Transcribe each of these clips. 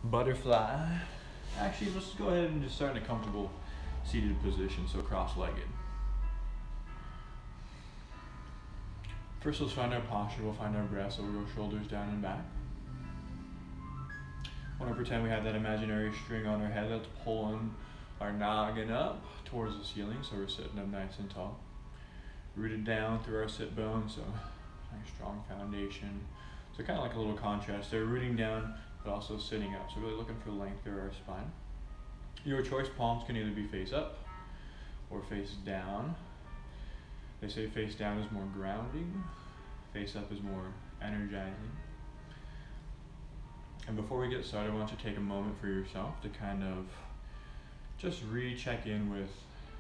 butterfly. Actually, let's go ahead and just start in a comfortable seated position, so cross-legged. First, let's find our posture. We'll find our breath, so we'll go shoulders down and back. I want to pretend we have that imaginary string on our head that's pulling our noggin up towards the ceiling, so we're sitting up nice and tall. Rooted down through our sit bones, so nice strong foundation. So kind of like a little contrast there, rooting down, but also sitting up. So really looking for length through our spine. Your choice, palms can either be face up or face down. They say face down is more grounding, face up is more energizing. And before we get started, I want you to take a moment for yourself to kind of just recheck in with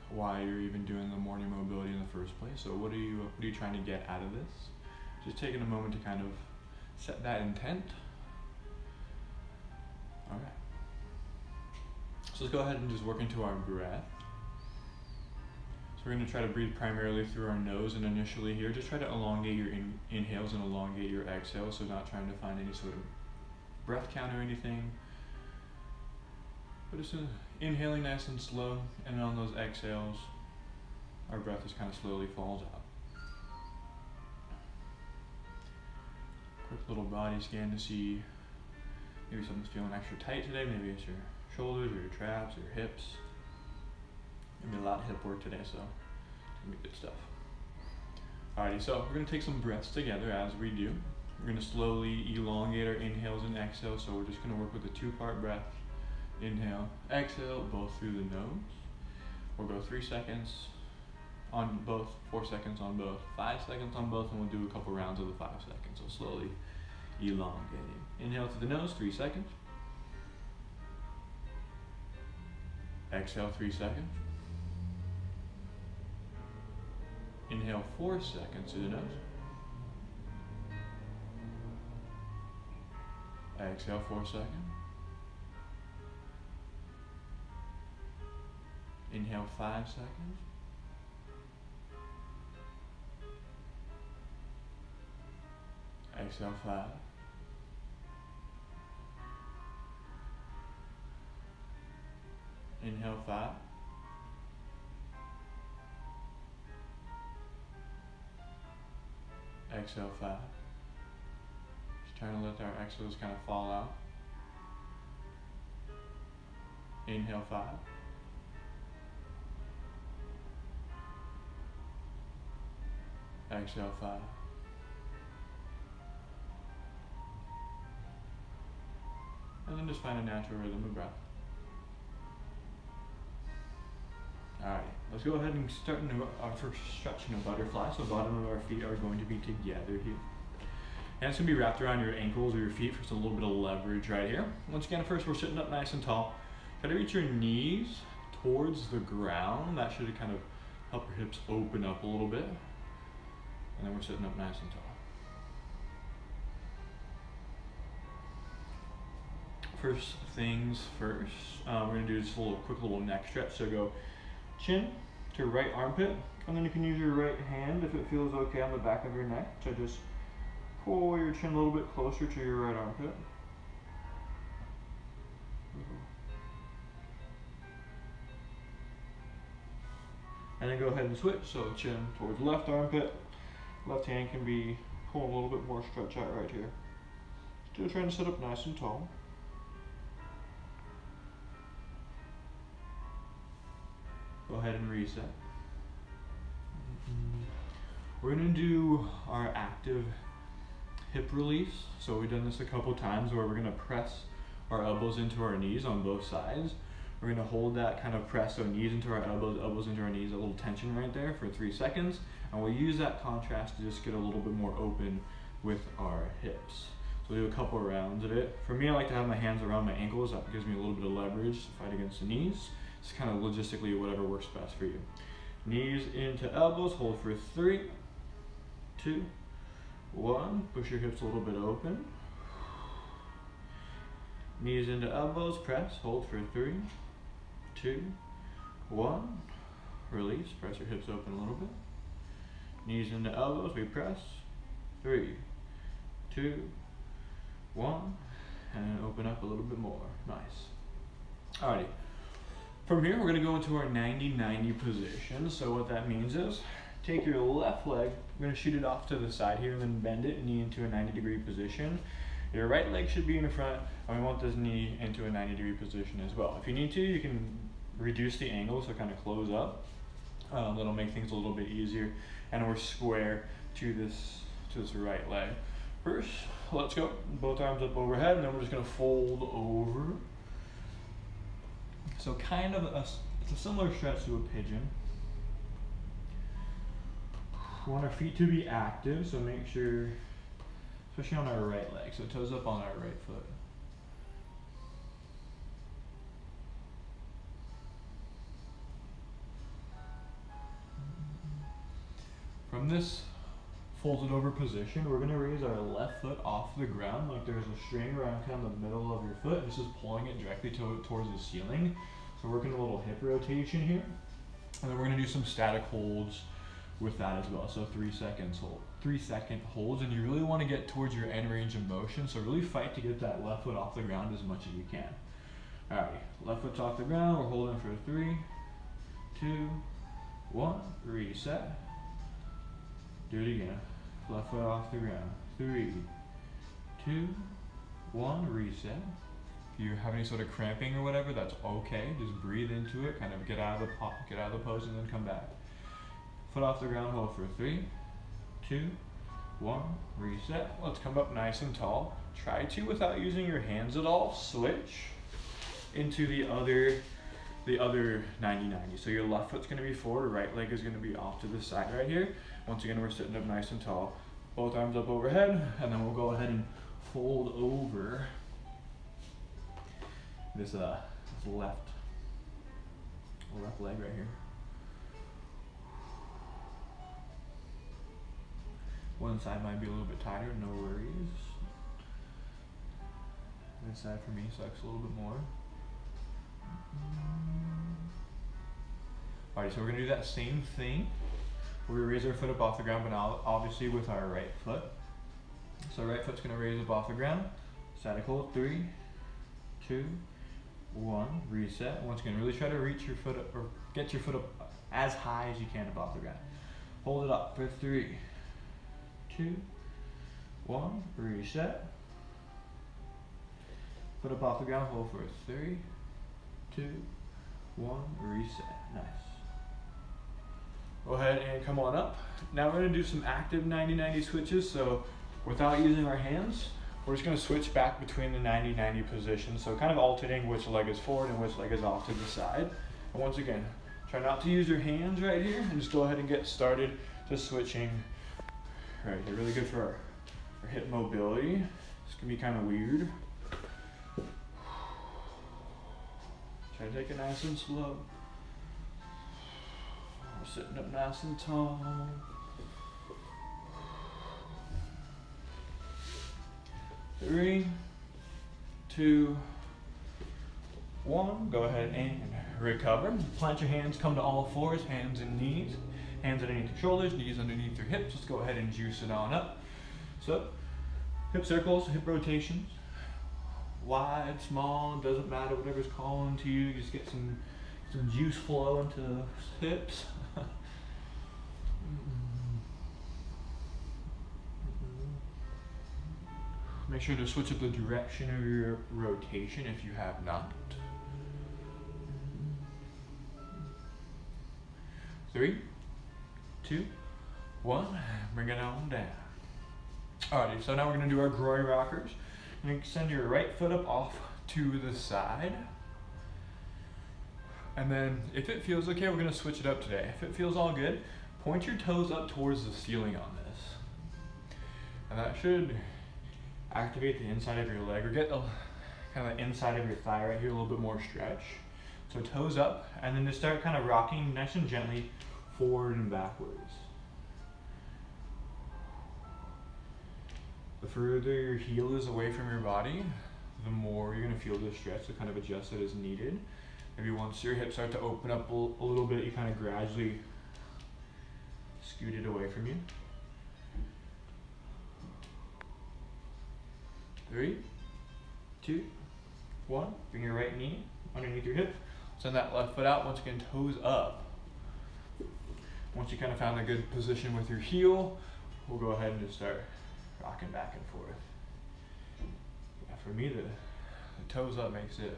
why you're even doing the morning mobility in the first place. So what are you trying to get out of this? Just taking a moment to kind of set that intent. Okay. So let's go ahead and just work into our breath. So we're going to try to breathe primarily through our nose, and initially here, just try to elongate your inhales and elongate your exhales, so not trying to find any sort of breath count or anything. But just inhaling nice and slow, and on those exhales, our breath just kind of slowly falls out. Quick little body scan to see maybe something's feeling extra tight today. Maybe it's your shoulders or your traps or your hips. Maybe a lot of hip work today, so it's gonna be good stuff. Alrighty, so we're gonna take some breaths together as we do. We're gonna slowly elongate our inhales and exhales, so we're just gonna work with a 2-part breath. Inhale, exhale, both through the nose. We'll go 3 seconds on both, 4 seconds on both, 5 seconds on both, and we'll do a couple rounds of the 5 seconds, so slowly elongating. Inhale through the nose, 3 seconds. Exhale, 3 seconds. Inhale 4 seconds through the nose. Exhale 4 seconds. Inhale 5 seconds. Exhale 5. Inhale 5. Exhale 5. Just trying to let our exhales kind of fall out. Inhale 5. Exhale 5. And then just find a natural rhythm of breath. Alright, let's go ahead and start our first stretch in a butterfly. So the bottom of our feet are going to be together here. And it's going to be wrapped around your ankles or your feet for just a little bit of leverage right here. Once again, first we're sitting up nice and tall. Try to reach your knees towards the ground. That should kind of help your hips open up a little bit. And then we're sitting up nice and tall. First things first, we're going to do just a quick little neck stretch. So go chin to right armpit, and then you can use your right hand if it feels okay on the back of your neck to just pull your chin a little bit closer to your right armpit. And then go ahead and switch, so chin towards left armpit. Left hand can be pulling a little bit more stretch out right here. Still trying to sit up nice and tall. Go ahead and reset. We're going to do our active hip release. So we've done this a couple times where we're going to press our elbows into our knees on both sides. We're going to hold that kind of press, so knees into our elbows, elbows into our knees, a little tension right there for 3 seconds. And we'll use that contrast to just get a little bit more open with our hips. So we'll do a couple of rounds of it. For me, I like to have my hands around my ankles. That gives me a little bit of leverage to fight against the knees. It's kind of logistically whatever works best for you. Knees into elbows, hold for 3, 2, 1. Push your hips a little bit open. Knees into elbows, press, hold for 3, 2, 1. Release, press your hips open a little bit. Knees into elbows, we press. 3, 2, 1. And open up a little bit more. Alrighty. From here, we're gonna go into our 90-90 position. So what that means is, take your left leg, we're gonna shoot it off to the side here and then bend it, knee into a 90-degree position. Your right leg should be in the front, and we want this knee into a 90-degree position as well. If you need to, you can reduce the angle so kind of close up. That'll make things a little bit easier. And we're square to this right leg. First, let's go. Both arms up overhead, and then we're just gonna fold over. So kind of it's a similar stretch to a pigeon. We want our feet to be active, so make sure, especially on our right leg, so toes up on our right foot. From this folded over position, we're going to raise our left foot off the ground like there's a string around kind of the middle of your foot. This is pulling it directly towards the ceiling. So we're working a little hip rotation here. And then we're going to do some static holds with that as well. So 3 second holds, and you really want to get towards your end range of motion. So really fight to get that left foot off the ground as much as you can. Alright, left foot's off the ground. We're holding for 3, 2, 1, reset. Do it again. Left foot off the ground. 3, 2, 1, reset. If you have any sort of cramping or whatever, that's okay. Just breathe into it, kind of get out of the pose, and then come back. Foot off the ground, hold for 3, 2, 1, reset. Let's come up nice and tall. Try to, without using your hands at all, switch into the other 90-90. So your left foot's gonna be forward, right leg is gonna be off to the side right here. Once again, we're sitting up nice and tall. Both arms up overhead, and then we'll go ahead and fold over this left leg right here. One side might be a little bit tighter, no worries. This side for me sucks a little bit more. Alright, so we're gonna do that same thing. We raise our foot up off the ground, but now obviously with our right foot. So right foot's gonna raise up off the ground. Static hold, 3, 2, 1, reset. Once again, really try to reach your foot up, or get your foot up as high as you can above the ground. Hold it up for 3, 2, 1, reset. Foot up off the ground, hold for 3, 2, 1, reset. Nice. Go ahead and come on up. Now we're going to do some active 90-90 switches. So without using our hands, we're just going to switch back between the 90-90 positions. So kind of alternating which leg is forward and which leg is off to the side. And once again, try not to use your hands right here, and just go ahead and get started just switching right here. Really good for our hip mobility. It's going to be kind of weird. Try to take it nice and slow. We're sitting up nice and tall. 3, 2, 1. Go ahead and recover. Plant your hands, come to all fours, hands and knees. Hands underneath your shoulders, knees underneath your hips. Just go ahead and juice it on up. So, hip circles, hip rotations. Wide, small, doesn't matter, whatever's calling to you. Just get some juice flow into those hips. Make sure to switch up the direction of your rotation if you have not. 3, 2, 1, bring it on down. Alrighty, so now we're going to do our groin rockers. You extend your right foot up off to the side. And then if it feels okay, we're going to switch it up today. If it feels all good, point your toes up towards the ceiling on this. And that should activate the inside of your leg, or get the kind of the inside of your thigh right here a little bit more stretch. So toes up, and then just start kind of rocking nice and gently forward and backwards. The further your heel is away from your body, the more you're going to feel this stretch, so kind of adjust it as needed. Maybe once your hips start to open up a little bit, you kind of gradually scoot it away from you. 3, 2, 1. Bring your right knee underneath your hip. Send that left foot out. Once again, toes up. Once you kind of found a good position with your heel, we'll go ahead and just start rocking back and forth. Yeah, for me, the toes up makes it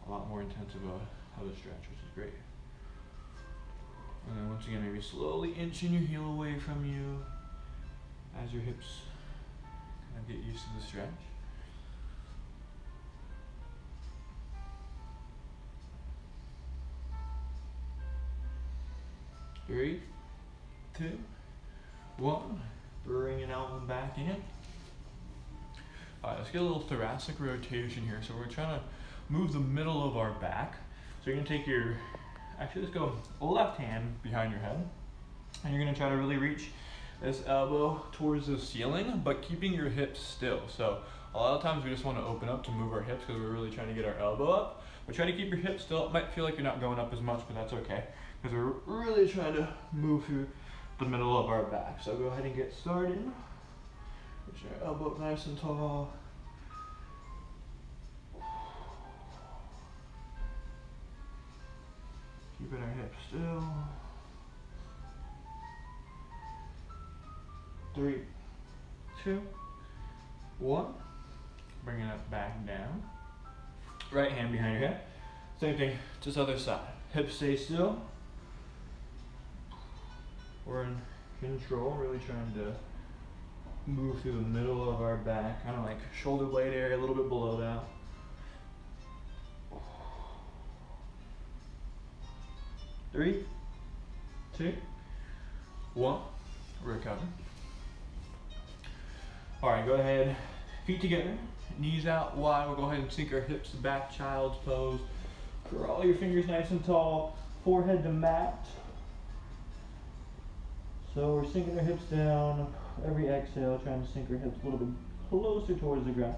a lot more intense of a stretch, which is great. And then once again, maybe slowly inching your heel away from you as your hips kind of get used to the stretch. 3, 2, 1. Bring an elbow back in. All right, let's get a little thoracic rotation here. So we're trying to move the middle of our back. So you're gonna take your, actually let's go left hand behind your head. And you're gonna try to really reach this elbow towards the ceiling, but keeping your hips still. So a lot of times we just wanna open up to move our hips because we're really trying to get our elbow up. But try to keep your hips still. It might feel like you're not going up as much, but that's okay, because we're really trying to move through the middle of our back. So go ahead and get started. Get your elbow up nice and tall. Keeping our hips still. 3, 2, 1. Bringing it back down. Right hand behind your head. Same thing, just other side. Hips stay still. We're in control, really trying to move through the middle of our back, kind of like shoulder blade area, a little bit below that. 3, 2, 1. Recover. All right, go ahead, feet together, knees out wide. We'll go ahead and sink our hips back, child's pose. Crawl your fingers nice and tall, forehead to mat. So we're sinking our hips down. Every exhale, trying to sink our hips a little bit closer towards the ground.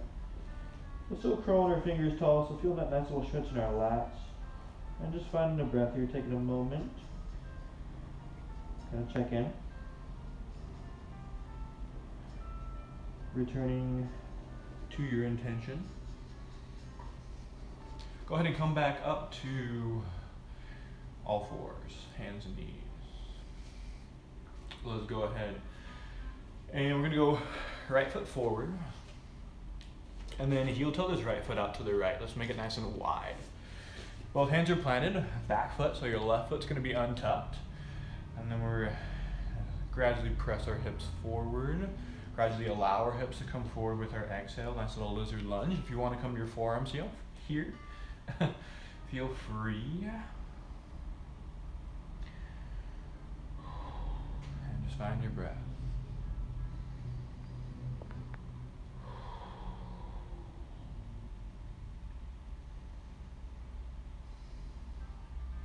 We're still crawling our fingers tall, so feel that nice little stretch in our lats. And just finding a breath here, taking a moment. Kind of check in. Returning to your intention. Go ahead and come back up to all fours, hands and knees. Let's go ahead and we're gonna go right foot forward and then heel toe this right foot out to the right. Let's make it nice and wide. Both hands are planted, back foot, so your left foot's gonna be untucked. And then we're gradually press our hips forward, gradually allow our hips to come forward with our exhale. Nice little lizard lunge. If you wanna come to your forearms here, feel free. Find your breath.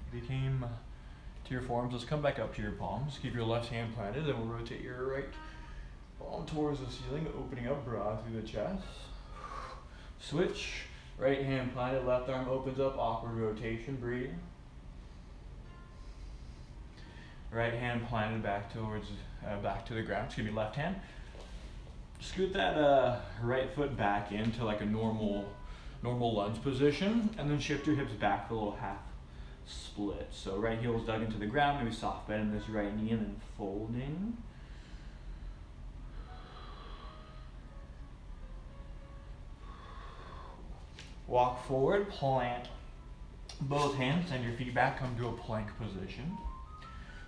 If you came to your forearms, let's come back up to your palms. Keep your left hand planted, then we'll rotate your right palm towards the ceiling, opening up broad through the chest. Switch, right hand planted, left arm opens up, awkward rotation, breathe. Right hand planted back towards, back to the ground, excuse me, left hand. Scoot that right foot back into like a normal lunge position, and then shift your hips back for a little half split. So right heel is dug into the ground, maybe soft bend in this right knee, and then folding. Walk forward, plant both hands, send your feet back, come to a plank position.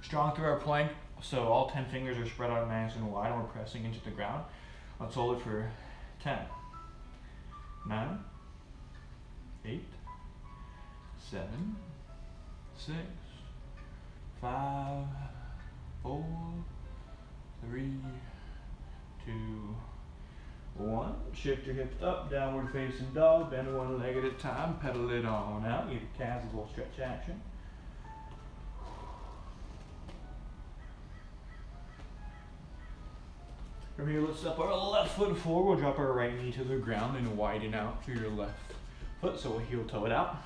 Strong through our plank, so all 10 fingers are spread out nice and wide, and we're pressing into the ground. Let's hold it for 10, 9, 8, 7, 6, 5, 4, 3, 2, 1. Shift your hips up, downward facing dog, bend one leg at a time, pedal it on out. Give your calves a little stretch action. From here, let's step our left foot forward. We'll drop our right knee to the ground and widen out through your left foot. So we'll heel toe it out.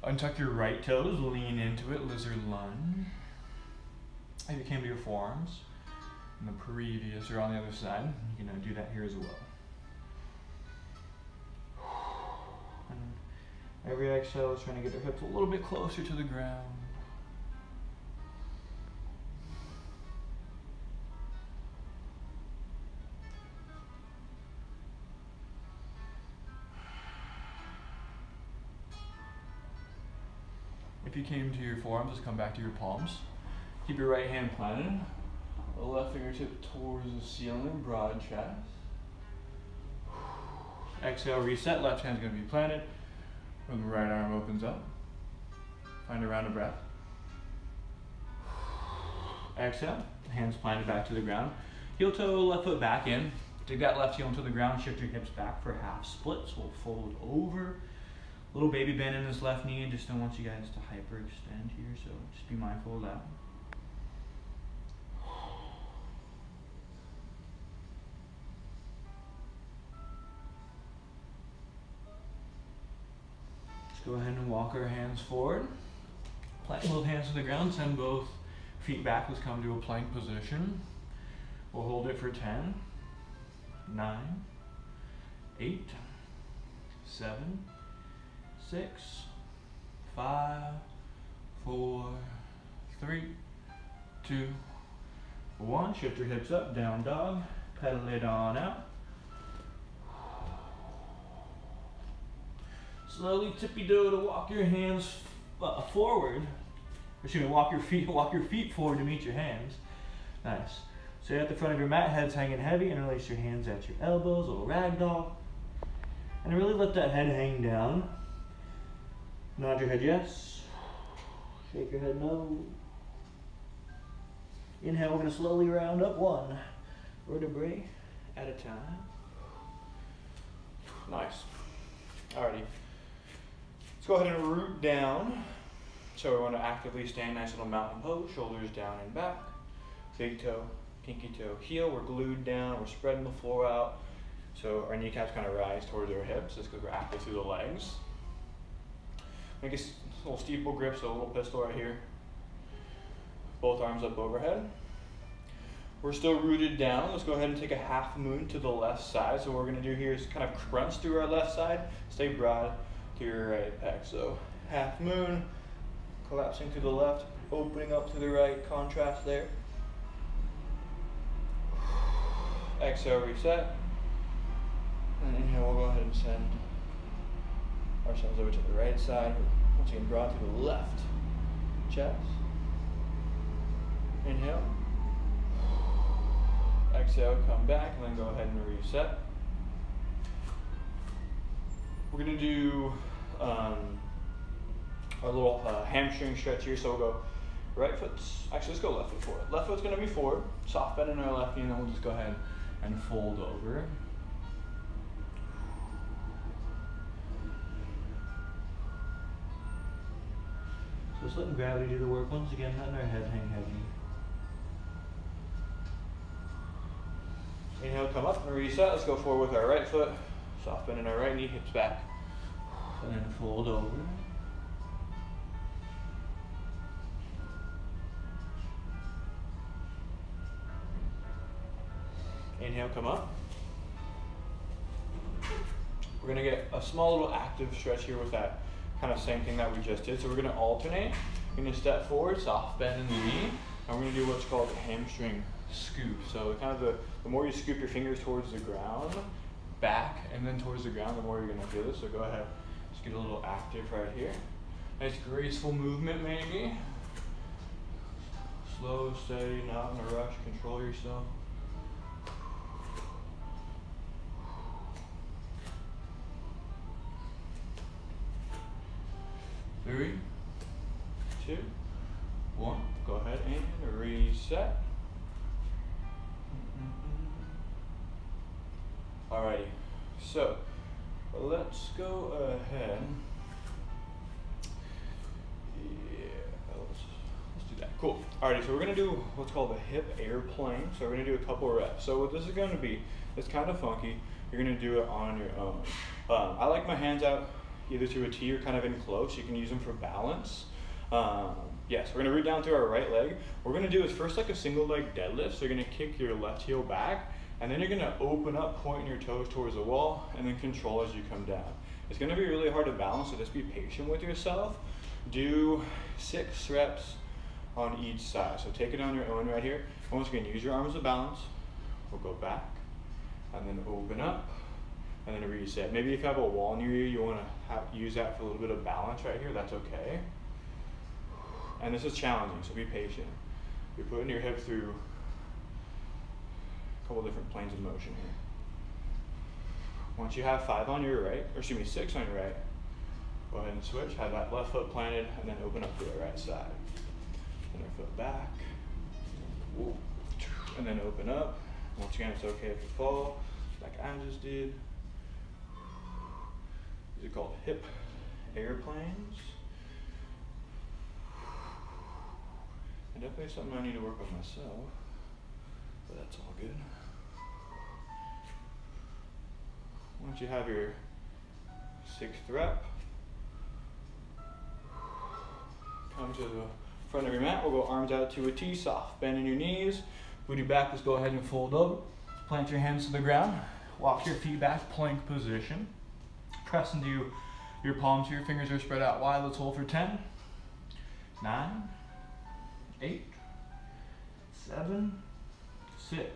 Untuck your right toes, lean into it, lizard lunge. If you came to your forearms, in the previous or on the other side, you can do that here as well. And Every exhale is trying to get our hips a little bit closer to the ground. If you came to your forearms, just come back to your palms. Keep your right hand planted. The left fingertip towards the ceiling, broad chest. Exhale, reset. Left hand's gonna be planted. When the right arm opens up. Find a round of breath. Exhale, hands planted back to the ground. Heel toe, left foot back in. Dig that left heel into the ground, shift your hips back for half splits. We'll fold over. Little baby bend in this left knee. Just don't want you guys to hyperextend here, so just be mindful of that. Just go ahead and walk our hands forward. Plant both hands to the ground, send both feet back. Let's come to a plank position. We'll hold it for 10, 9, 8, 7, 6, 5, 4, 3, 2, 1. Shift your hips up, down dog. Pedal it on out. Slowly tippy-toe to walk your hands forward. Excuse me, walk your feet forward to meet your hands. Nice. Stay at the front of your mat, head's hanging heavy. Interlace your hands at your elbows, a little ragdoll. And really let that head hang down. Nod your head yes. Shake your head no. Inhale, we're gonna slowly round up one vertebrae at a time. Nice. Alrighty. Let's go ahead and root down. So we want to actively stand, nice little mountain pose, shoulders down and back. Big toe, pinky toe, heel. We're glued down, we're spreading the floor out. So our kneecaps kind of rise towards our hips. That's because we're active through the legs. Make a little steeple grip, so a little pistol right here. Both arms up overhead. We're still rooted down. Let's go ahead and take a half moon to the left side. So what we're going to do here is kind of crunch through our left side. Stay broad to your right pec. So half moon, collapsing to the left, opening up to the right, contrast there. Exhale, reset. And inhale, we'll go ahead and send ourselves over to the right side. Once again, broad to the left chest. Inhale. Exhale, come back, and then go ahead and reset. We're going to do our little hamstring stretch here. So we'll go right foot, actually let's go left foot forward. Left foot's going to be forward, soft bend in our left knee, and then we'll just go ahead and fold over. So just letting gravity do the work. Once again, letting our head hang heavy. Inhale, come up and reset. Let's go forward with our right foot. Soft bend in our right knee, hips back. And then fold over. Inhale, come up. We're gonna get a small little active stretch here with that kind of same thing that we just did. So we're gonna alternate. We're gonna step forward, soft bend in the knee, and we're gonna do what's called a hamstring scoop. So kind of the more you scoop your fingers towards the ground, back, and then towards the ground, the more you're gonna feel this. So go ahead, just get a little active right here. Nice graceful movement maybe. Slow, steady, not in a rush, control yourself. Three, 2, 1. Go ahead and reset. Alrighty, so let's go ahead. Yeah, let's do that. Cool. Alrighty, so we're gonna do what's called a hip airplane. So we're gonna do a couple of reps. So what this is gonna be, it's kind of funky. You're gonna do it on your own. I like my hands out either to a T or kind of in close. You can use them for balance. Yes, we're gonna root down through our right leg. What we're gonna do is first like a single leg deadlift. So you're gonna kick your left heel back, and then you're gonna open up, pointing your toes towards the wall, and then control as you come down. It's gonna be really hard to balance, so just be patient with yourself. Do 6 reps on each side. So take it on your own right here. Once again, use your arms to balance. We'll go back, and then open up, and then reset. Maybe if you have a wall near you, you wanna use that for a little bit of balance right here, that's okay. And this is challenging, so be patient. You're putting your hip through a couple different planes of motion here. Once you have 5 on your right, or excuse me, 6 on your right, go ahead and switch. Have that left foot planted, and then open up to the right side. Inner foot back, and then open up. Once again, it's okay if you fall, like I just did. These are called hip airplanes. And definitely something I need to work on myself, but that's all good. Once you have your 6th rep, come to the front of your mat. We'll go arms out to a T, soft. Bend in your knees, booty back. Let's go ahead and fold over. Plant your hands to the ground. Walk your feet back, plank position. Press into your palms here. Fingers are spread out wide. Let's hold for 10, 9, 8, 7, 6,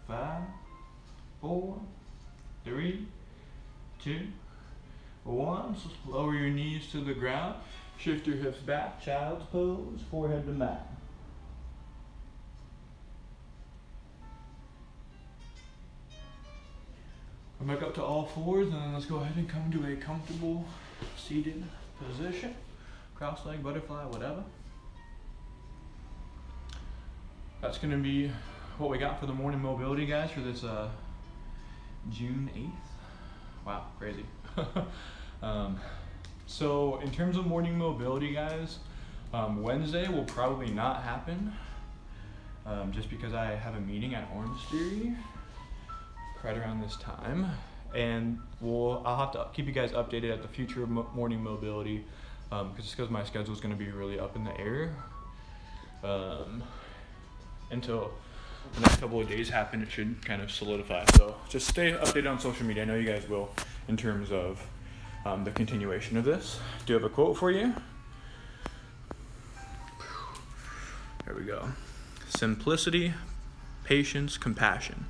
5, 4, 3, 2, 1. So lower your knees to the ground. Shift your hips back. Child's pose. Forehead to mat. Come back up to all fours, and then let's go ahead and come to a comfortable seated position. Cross-leg, butterfly, whatever. That's gonna be what we got for the morning mobility, guys, for this June 8th. Wow, crazy. So in terms of morning mobility, guys, Wednesday will probably not happen, just because I have a meeting at Orange Theory right around this time, and I'll have to keep you guys updated at the future of morning mobility, because my schedule is going to be really up in the air until the next couple of days happen. It should kind of solidify, so just stay updated on social media. I know you guys will, in terms of the continuation of this. Do you have a quote for you? There we go. Simplicity, patience, compassion.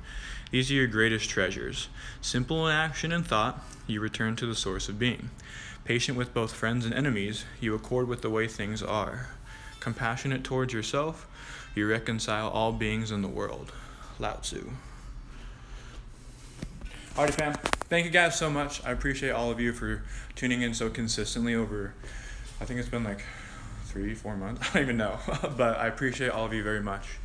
These are your greatest treasures. Simple in action and thought, you return to the source of being. Patient with both friends and enemies, you accord with the way things are. Compassionate towards yourself, you reconcile all beings in the world. Lao Tzu. Alrighty, fam. Thank you guys so much. I appreciate all of you for tuning in so consistently over, I think it's been like 3-4 months. I don't even know, but I appreciate all of you very much.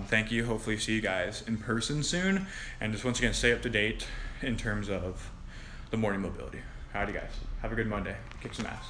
Thank you. Hopefully see you guys in person soon. And just once again, stay up to date in terms of the morning mobility. Howdy, guys. Have a good Monday. Kick some ass.